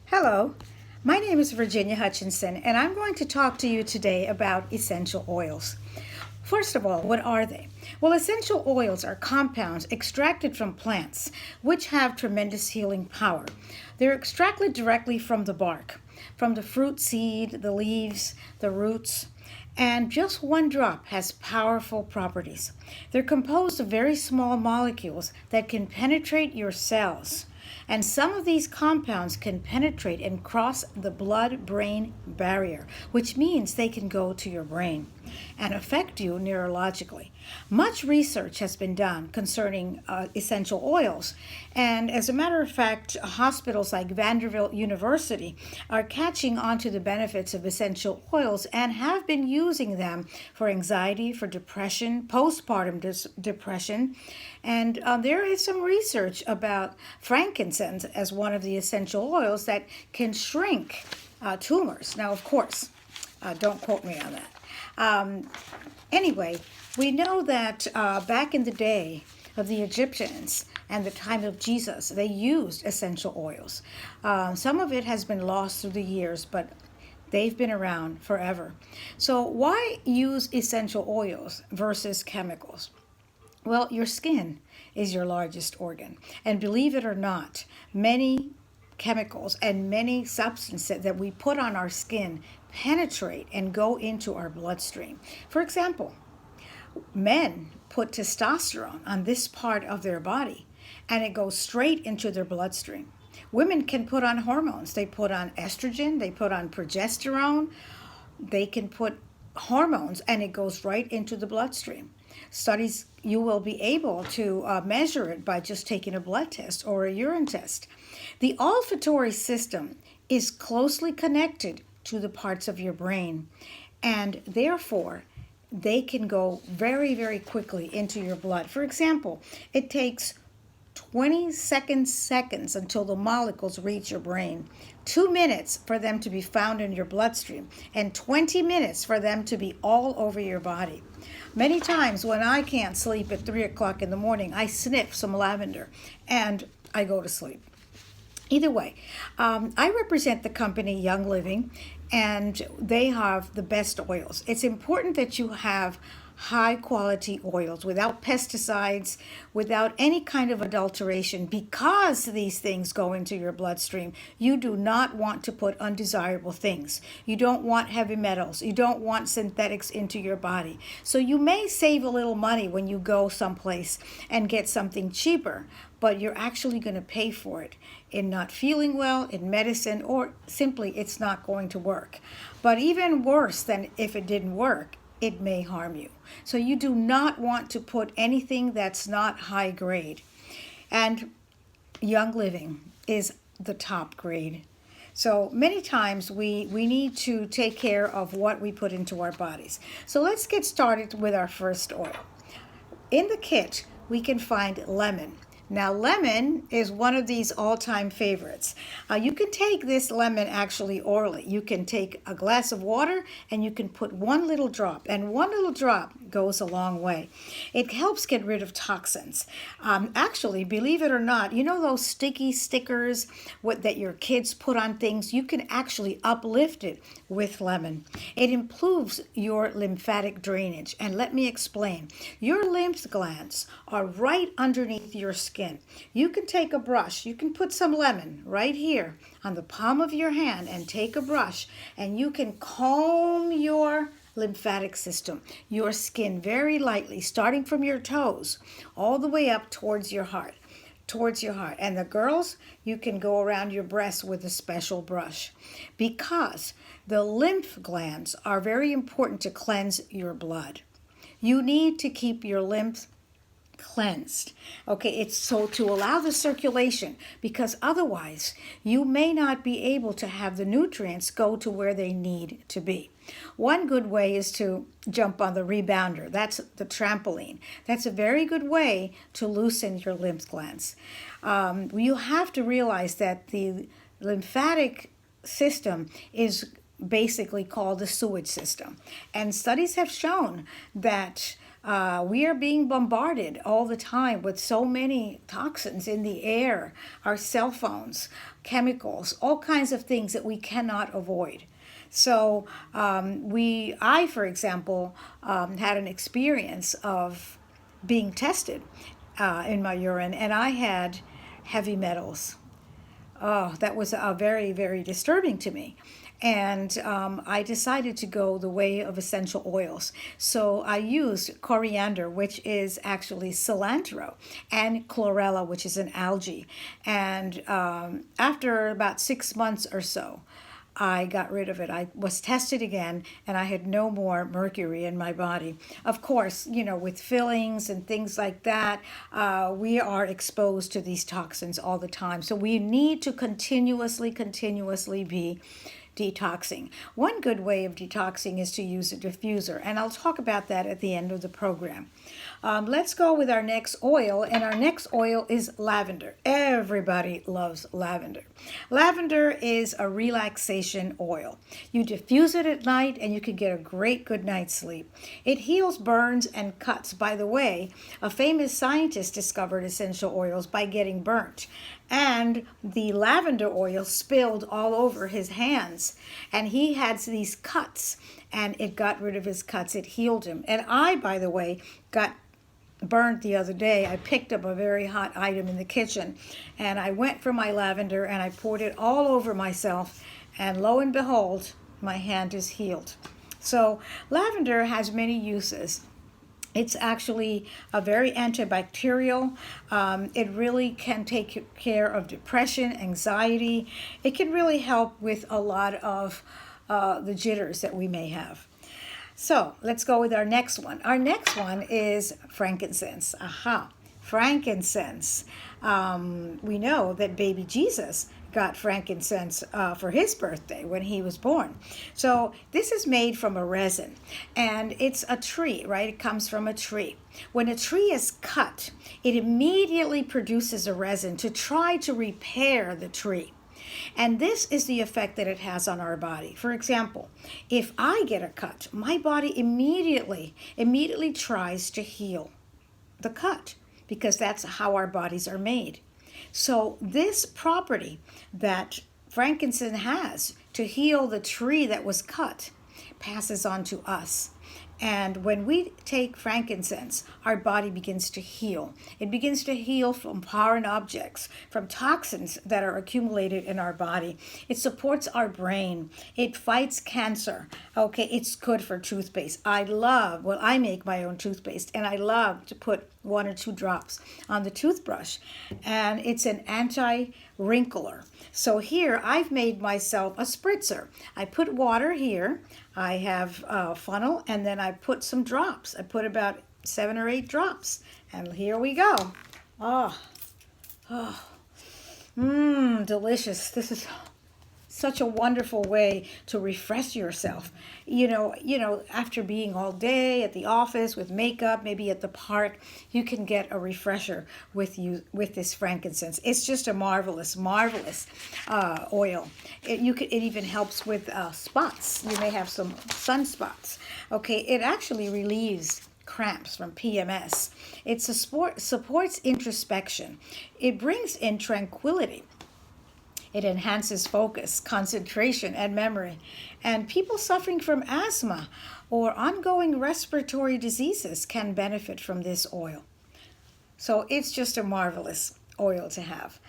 Hello, my name is Virginia Hutchinson, and I'm going to talk to you today about essential oils. First of all, what are they? Well, essential oils are compounds extracted from plants, which have tremendous healing power. They're extracted directly from the bark, from the fruit seed, the leaves, the roots, and just one drop has powerful properties. They're composed of very small molecules that can penetrate your cells. And some of these compounds can penetrate and cross the blood brain barrier, which means they can go to your brain and affect you neurologically. Much research has been done concerning essential oils, and as a matter of fact, hospitals like Vanderbilt University are catching on to the benefits of essential oils and have been using them for anxiety, for depression, postpartum depression, and there is some research about frankincense as one of the essential oils that can shrink tumors. Now, of course, don't quote me on that. Um, anyway, we know that back in the day of the Egyptians and the time of Jesus, they used essential oils. Some of it has been lost through the years, but they've been around forever. So, why use essential oils versus chemicals? Well, your skin is your largest organ. And believe it or not, many chemicals and many substances that we put on our skin penetrate and go into our bloodstream. For example, men put testosterone on this part of their body and it goes straight into their bloodstream. Women can put on hormones. They put on estrogen, they put on progesterone, they can put hormones and it goes right into the bloodstream. Studies, you will be able to measure it by just taking a blood test or a urine test. The olfactory system is closely connected to the parts of your brain, and therefore they can go very, very quickly into your blood. For example, it takes 20 seconds until the molecules reach your brain, 2 minutes for them to be found in your bloodstream, and 20 minutes for them to be all over your body. Many times when I can't sleep at 3 o'clock in the morning, I sniff some lavender and I go to sleep. Either way, I represent the company Young Living, and they have the best oils. It's important that you have high quality oils without pesticides, without any kind of adulteration, because these things go into your bloodstream. You do not want to put undesirable things. You don't want heavy metals. You don't want synthetics into your body. So you may save a little money when you go someplace and get something cheaper, but you're actually going to pay for it in not feeling well, in medicine, or simply it's not going to work. But even worse than if it didn't work, it may harm you. So you do not want to put anything that's not high grade. And Young Living is the top grade. So many times we need to take care of what we put into our bodies. So let's get started with our first oil. In the kit, we can find lemon. Now, lemon is one of these all-time favorites. You can take this lemon actually orally. You can take a glass of water and you can put one little drop, and one little drop goes a long way. It helps get rid of toxins. Actually, believe it or not, you know those sticky stickers that your kids put on things? You can actually uplift it with lemon. It improves your lymphatic drainage. And let me explain. Your lymph glands are right underneath your skin. You can take a brush, you can put some lemon right here on the palm of your hand and take a brush, and you can comb your lymphatic system, your skin very lightly, starting from your toes all the way up towards your heart. And the girls, you can go around your breasts with a special brush, because the lymph glands are very important to cleanse your blood. You need to keep your lymph cleansed. Okay, it's so to allow the circulation, because otherwise you may not be able to have the nutrients go to where they need to be. One good way is to jump on the rebounder. That's the trampoline. That's a very good way to loosen your lymph glands. You have to realize that the lymphatic system is basically called the sewage system. And studies have shown that We are being bombarded all the time with so many toxins in the air, our cell phones, chemicals, all kinds of things that we cannot avoid. So I, for example, had an experience of being tested in my urine, and I had heavy metals. Oh, that was very, very disturbing to me. And I decided to go the way of essential oils. So I used coriander, which is actually cilantro, and chlorella, which is an algae. And after about 6 months or so, I got rid of it. I was tested again and I had no more mercury in my body. Of course, with fillings and things like that, we are exposed to these toxins all the time. So we need to continuously be detoxing. One good way of detoxing is to use a diffuser, and I'll talk about that at the end of the program. Let's go with our next oil, and our next oil is lavender. Everybody loves lavender. Lavender is a relaxation oil. You diffuse it at night and you can get a great good night's sleep. It heals burns and cuts. By the way, a famous scientist discovered essential oils by getting burnt, and the lavender oil spilled all over his hands, and he had these cuts, and it got rid of his cuts. It healed him. And I, by the way, got burnt the other day. I picked up a very hot item in the kitchen, and I went for my lavender and I poured it all over myself, and lo and behold, my hand is healed. So lavender has many uses. It's actually a very antibacterial. It really can take care of depression, anxiety. It can really help with a lot of the jitters that we may have. So let's go with our next one. Our next one is frankincense. Aha, frankincense. We know that baby Jesus got frankincense for his birthday when he was born. So this is made from a resin, and it's a tree, right? It comes from a tree. When a tree is cut, it immediately produces a resin to try to repair the tree. And this is the effect that it has on our body. For example, if I get a cut, my body immediately tries to heal the cut, because that's how our bodies are made. So this property that frankincense has to heal the tree that was cut passes on to us. And when we take frankincense, our body begins to heal. It begins to heal from foreign objects, from toxins that are accumulated in our body. It supports our brain. It fights cancer. Okay, it's good for toothpaste. I make my own toothpaste, and I love to put 1 or 2 drops on the toothbrush. And it's an anti-wrinkler. So here I've made myself a spritzer. I put water here. I have a funnel, and then I put some drops. I put about 7 or 8 drops, and here we go. Delicious. This is such a wonderful way to refresh yourself. After being all day at the office with makeup, maybe at the park, you can get a refresher with this frankincense. It's just a marvelous oil. It even helps with spots. You may have some sunspots. Okay, it actually relieves cramps from PMS. It supports introspection. It brings in tranquility. It enhances focus, concentration, and memory. And people suffering from asthma or ongoing respiratory diseases can benefit from this oil. So it's just a marvelous oil to have.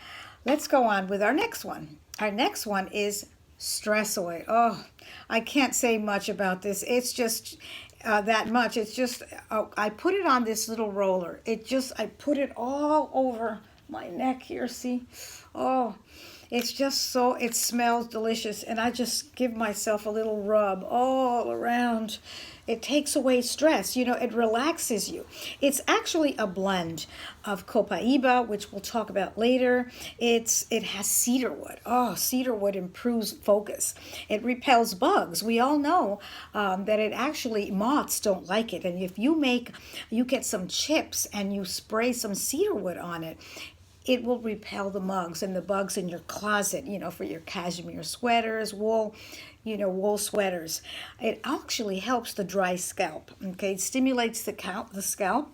Let's go on with our next one. Our next one is stress oil. Oh, I can't say much about this. It's just that much. It's just, I put it on this little roller. I put it all over my neck here, see? Oh, it's just it smells delicious, and I just give myself a little rub all around. It takes away stress. It relaxes you. It's actually a blend of copaiba, which we'll talk about later. It has cedarwood. Oh, cedarwood improves focus. It repels bugs. We all know that it actually, moths don't like it. And if you get some chips and you spray some cedarwood on it, it will repel the bugs and the bugs in your closet, for your cashmere sweaters, wool sweaters. It actually helps the dry scalp. Okay, it stimulates the scalp.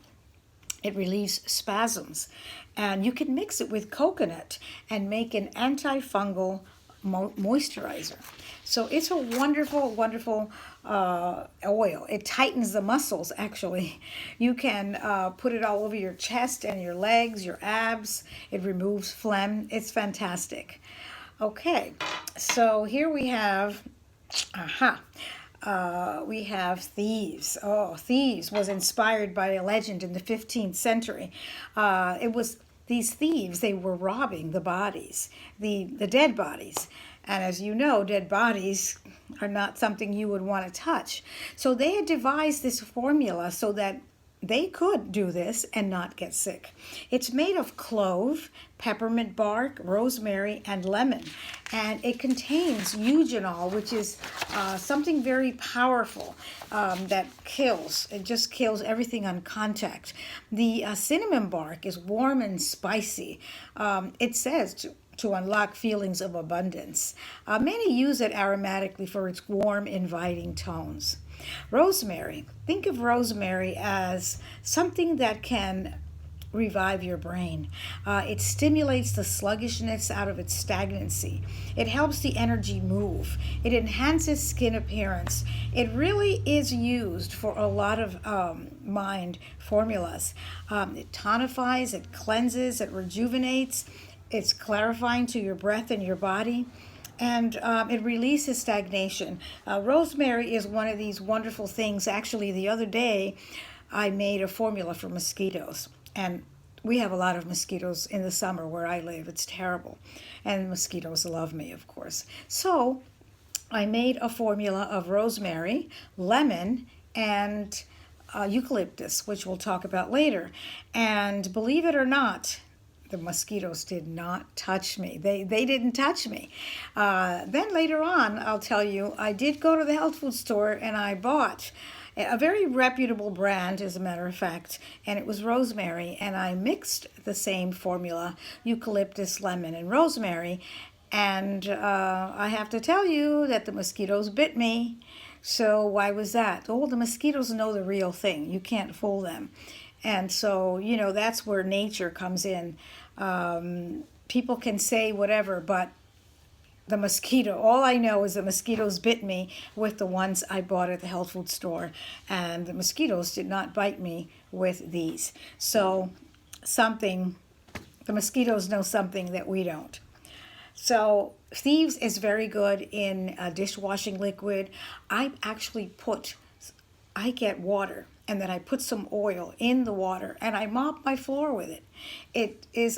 It relieves spasms. And you can mix it with coconut and make an antifungal moisturizer. So it's a wonderful, wonderful oil. It tightens the muscles, actually. You can put it all over your chest and your legs, your abs. It removes phlegm. It's fantastic. Okay, so here we have, we have Thieves. Oh, Thieves was inspired by a legend in the 15th century. It was these thieves, they were robbing the bodies, the dead bodies. And as you know, dead bodies are not something you would want to touch. So they had devised this formula so that they could do this and not get sick. It's made of clove, peppermint bark, rosemary, and lemon. And it contains eugenol, which is something very powerful that kills. It just kills everything on contact. The cinnamon bark is warm and spicy. It says to unlock feelings of abundance. Many use it aromatically for its warm, inviting tones. Rosemary. Think of rosemary as something that can revive your brain. It stimulates the sluggishness out of its stagnancy. It helps the energy move. It enhances skin appearance. It really is used for a lot of mind formulas. It tonifies, it cleanses, it rejuvenates. It's clarifying to your breath and your body. And it releases stagnation. Rosemary is one of these wonderful things. Actually, the other day, I made a formula for mosquitoes. And we have a lot of mosquitoes in the summer where I live. It's terrible. And mosquitoes love me, of course. So I made a formula of rosemary, lemon, and eucalyptus, which we'll talk about later. And believe it or not, the mosquitoes did not touch me. They didn't touch me. Then later on, I'll tell you, I did go to the health food store and I bought a very reputable brand, as a matter of fact, and it was rosemary. And I mixed the same formula, eucalyptus, lemon, and rosemary. And I have to tell you that the mosquitoes bit me. So why was that? Oh, the mosquitoes know the real thing. You can't fool them. And so, that's where nature comes in. People can say whatever, but the mosquito, all I know is the mosquitoes bit me with the ones I bought at the health food store. And the mosquitoes did not bite me with these. So the mosquitoes know something that we don't. So Thieves is very good in dishwashing liquid. I get water and then I put some oil in the water and I mop my floor with it. It has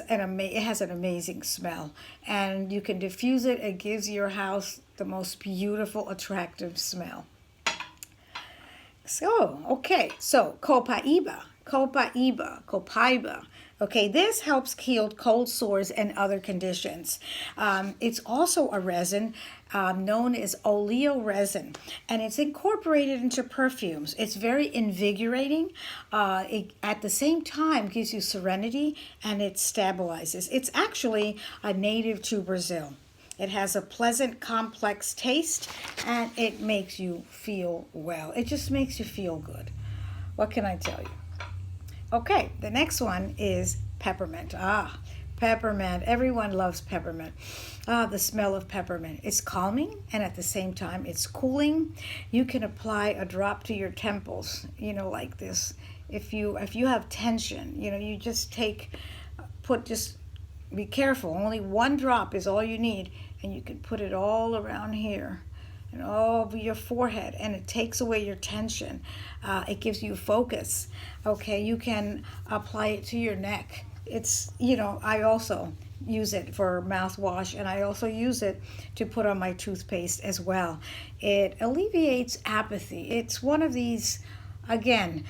an amazing smell, and you can diffuse it. It gives your house the most beautiful, attractive smell. So copaiba. Okay, this helps heal cold sores and other conditions. It's also a resin known as oleoresin, and it's incorporated into perfumes. It's very invigorating. It, at the same time, gives you serenity, and it stabilizes. It's actually a native to Brazil. It has a pleasant, complex taste, and it makes you feel well. It just makes you feel good. What can I tell you? Okay, the next one is peppermint. Peppermint. Everyone loves peppermint. The smell of peppermint. It's calming, and at the same time, it's cooling. You can apply a drop to your temples, like this. If you have tension, you just be careful. Only one drop is all you need, and you can put it all around here and all over your forehead, and it takes away your tension. It gives you focus. Okay, you can apply it to your neck. It's, I also use it for mouthwash, and I also use it to put on my toothpaste as well. It alleviates apathy. It's one of these, again,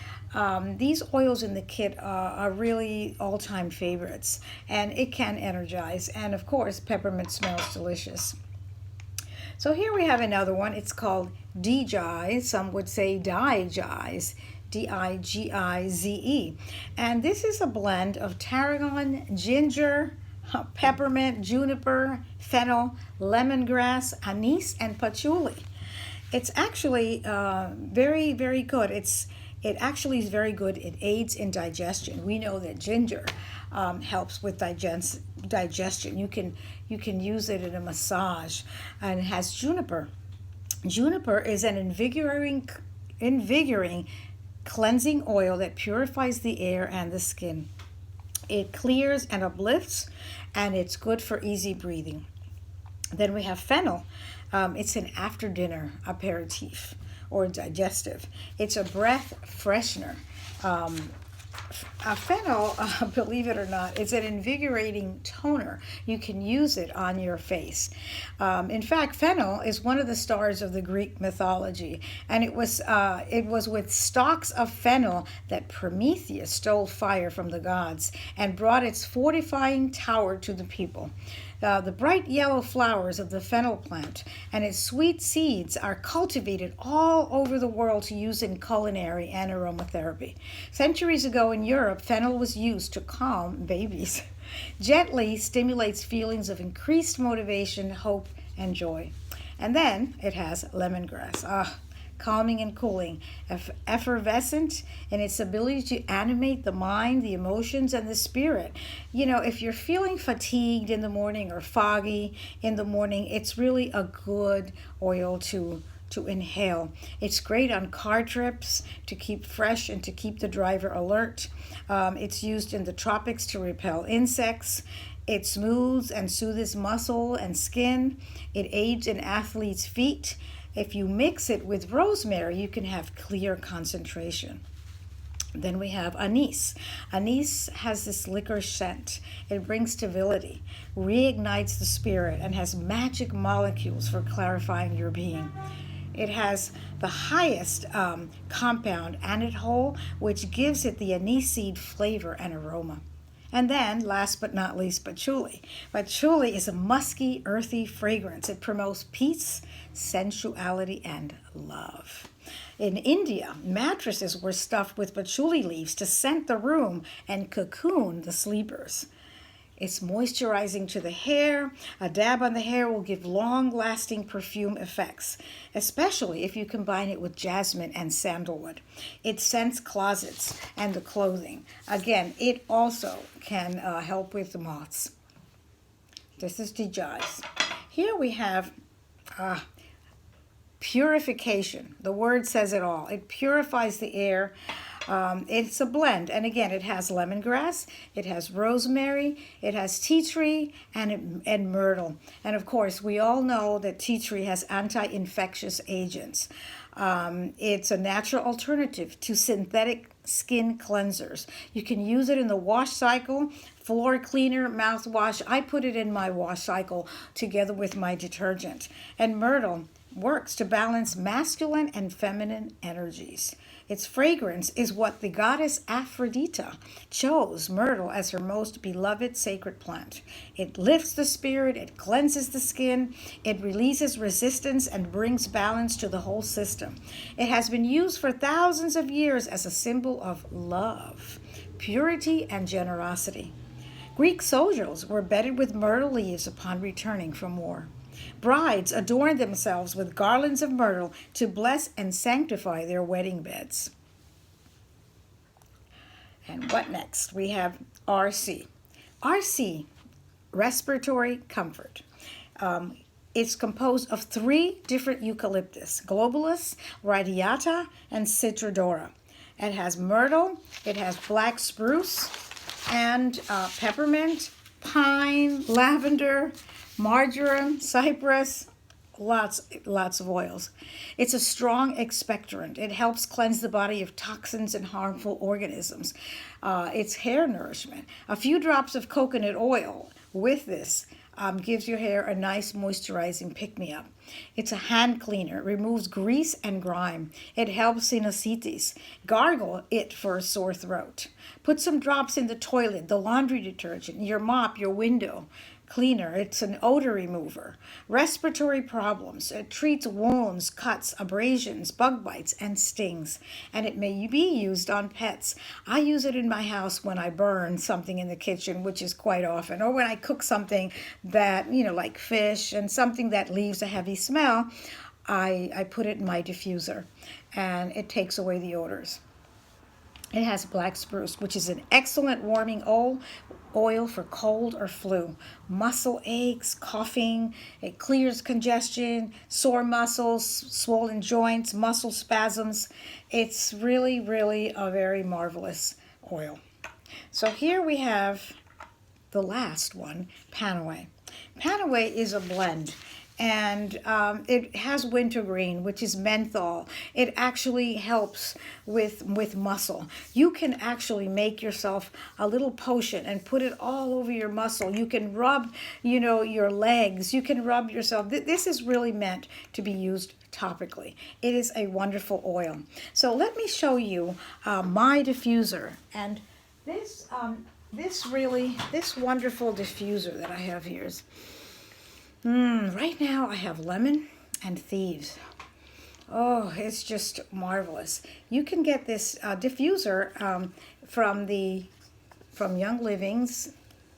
these oils in the kit are really all-time favorites, and it can energize. And of course, peppermint smells delicious. So here we have another one. It's called Digize. Some would say Digize. Digize. And this is a blend of tarragon, ginger, peppermint, juniper, fennel, lemongrass, anise, and patchouli. It's actually very, very good. It actually is very good. It aids in digestion. We know that ginger helps with digestion. You can use it in a massage, and it has juniper. Juniper is an invigorating cleansing oil that purifies the air and the skin. It clears and uplifts, and it's good for easy breathing. Then we have fennel. It's an after dinner aperitif or digestive. It's a breath freshener. Fennel, believe it or not, is an invigorating toner. You can use it on your face. In fact, fennel is one of the stars of the Greek mythology, and it was with stalks of fennel that Prometheus stole fire from the gods and brought its fortifying tower to the people. The bright yellow flowers of the fennel plant and its sweet seeds are cultivated all over the world to use in culinary and aromatherapy. Centuries ago in Europe, fennel was used to calm babies. Gently stimulates feelings of increased motivation, hope, and joy. And then it has lemongrass. Calming and cooling, effervescent in its ability to animate the mind, the emotions, and the spirit. You know, if you're feeling fatigued in the morning or foggy in the morning, it's really a good oil to inhale. It's great on car trips to keep fresh and to keep the driver alert. It's used in the tropics to repel insects. It smooths and soothes muscle and skin. It aids in athletes' feet. If you mix it with rosemary, you can have clear concentration. Then we have anise. Anise has this licorice scent. It brings stability, reignites the spirit, and has magic molecules for clarifying your being. It has the highest compound anethole, which gives it the aniseed flavor and aroma. And then, last but not least, patchouli. Patchouli is a musky, earthy fragrance. It promotes peace, sensuality, and love. In India, mattresses were stuffed with patchouli leaves to scent the room and cocoon the sleepers. It's moisturizing to the hair. A dab on the hair will give long-lasting perfume effects, especially if you combine it with jasmine and sandalwood. It scents closets and the clothing. Again, it also can help with the moths. This is Digize. Here we have purification. The word says it all. It purifies the air. It's a blend, and again, it has lemongrass, it has rosemary, it has tea tree, and myrtle. And of course, we all know that tea tree has anti-infectious agents. It's a natural alternative to synthetic skin cleansers. You can use it in the wash cycle, floor cleaner, mouthwash. I put it in my wash cycle together with my detergent. And myrtle works to balance masculine and feminine energies. Its fragrance is what the goddess Aphrodite chose myrtle as her most beloved sacred plant. It lifts the spirit, it cleanses the skin, it releases resistance and brings balance to the whole system. It has been used for thousands of years as a symbol of love, purity, and generosity. Greek soldiers were bedded with myrtle leaves upon returning from war. Brides adorned themselves with garlands of myrtle to bless and sanctify their wedding beds. And what next? We have RC. RC, respiratory comfort. It's composed of 3 different eucalyptus, Globulus, radiata, and citrodora. It has myrtle, it has black spruce, and peppermint, pine, lavender, marjoram, cypress, lots of oils. It's a strong expectorant. It helps cleanse the body of toxins and harmful organisms. It's hair nourishment. A few drops of coconut oil with this gives your hair a nice moisturizing pick-me-up. It's a hand cleaner. It removes grease and grime. It helps sinusitis. Gargle it for a sore throat. Put some drops in the toilet, the laundry detergent, your mop, your window. cleaner. It's an odor remover. Respiratory problems. It treats wounds, cuts, abrasions, bug bites, and stings. And it may be used on pets. I use it in my house when I burn something in the kitchen, which is quite often, or when I cook something that, like fish and something that leaves a heavy smell. I put it in my diffuser, and it takes away the odors. It has black spruce, which is an excellent warming oil for cold or flu, muscle aches, coughing. It clears congestion, sore muscles, swollen joints, muscle spasms. It's really, really a very marvelous oil. So here we have the last one, Panaway. Panaway is a blend. And it has wintergreen, which is menthol. It actually helps with muscle. You can actually make yourself a little potion and put it all over your muscle. You can rub, your legs. You can rub yourself. This is really meant to be used topically. It is a wonderful oil. So let me show you my diffuser. And this wonderful diffuser that I have here is. Right now I have lemon and thieves. Oh, it's just marvelous. You can get this diffuser from Young Living's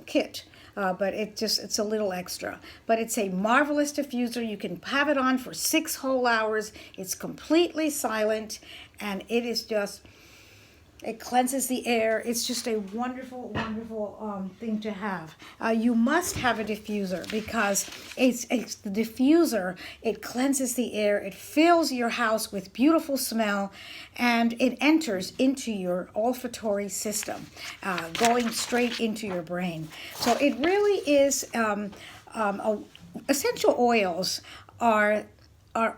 kit, but it's a little extra. But it's a marvelous diffuser. You can have it on for 6 whole hours. It's completely silent, and it cleanses the air. It's just a wonderful, wonderful thing to have. You must have a diffuser because it's the diffuser. It cleanses the air. It fills your house with beautiful smell, and it enters into your olfactory system, going straight into your brain. So it really is. Essential oils are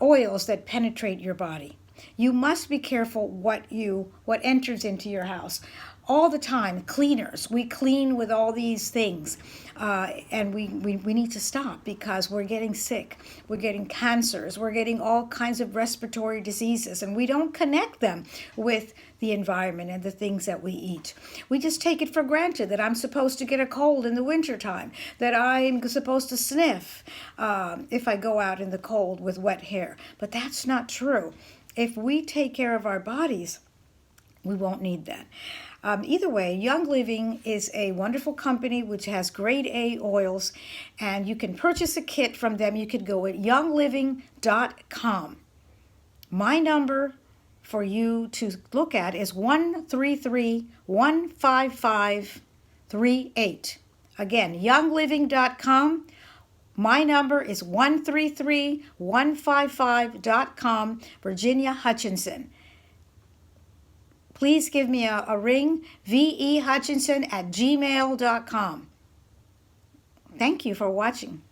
oils that penetrate your body. You must be careful what enters into your house. All the time, cleaners. We clean with all these things, and we need to stop because we're getting sick. We're getting cancers. We're getting all kinds of respiratory diseases, and we don't connect them with the environment and the things that we eat. We just take it for granted that I'm supposed to get a cold in the wintertime, that I'm supposed to sniff if I go out in the cold with wet hair. But that's not true. If we take care of our bodies, we won't need that. Either way, Young Living is a wonderful company which has grade A oils, and you can purchase a kit from them. You could go at youngliving.com. My number for you to look at is 133-155-38. Again, youngliving.com. My number is 133-155.com, Virginia Hutchinson. Please give me a ring, vehutchinson@gmail.com. Thank you for watching.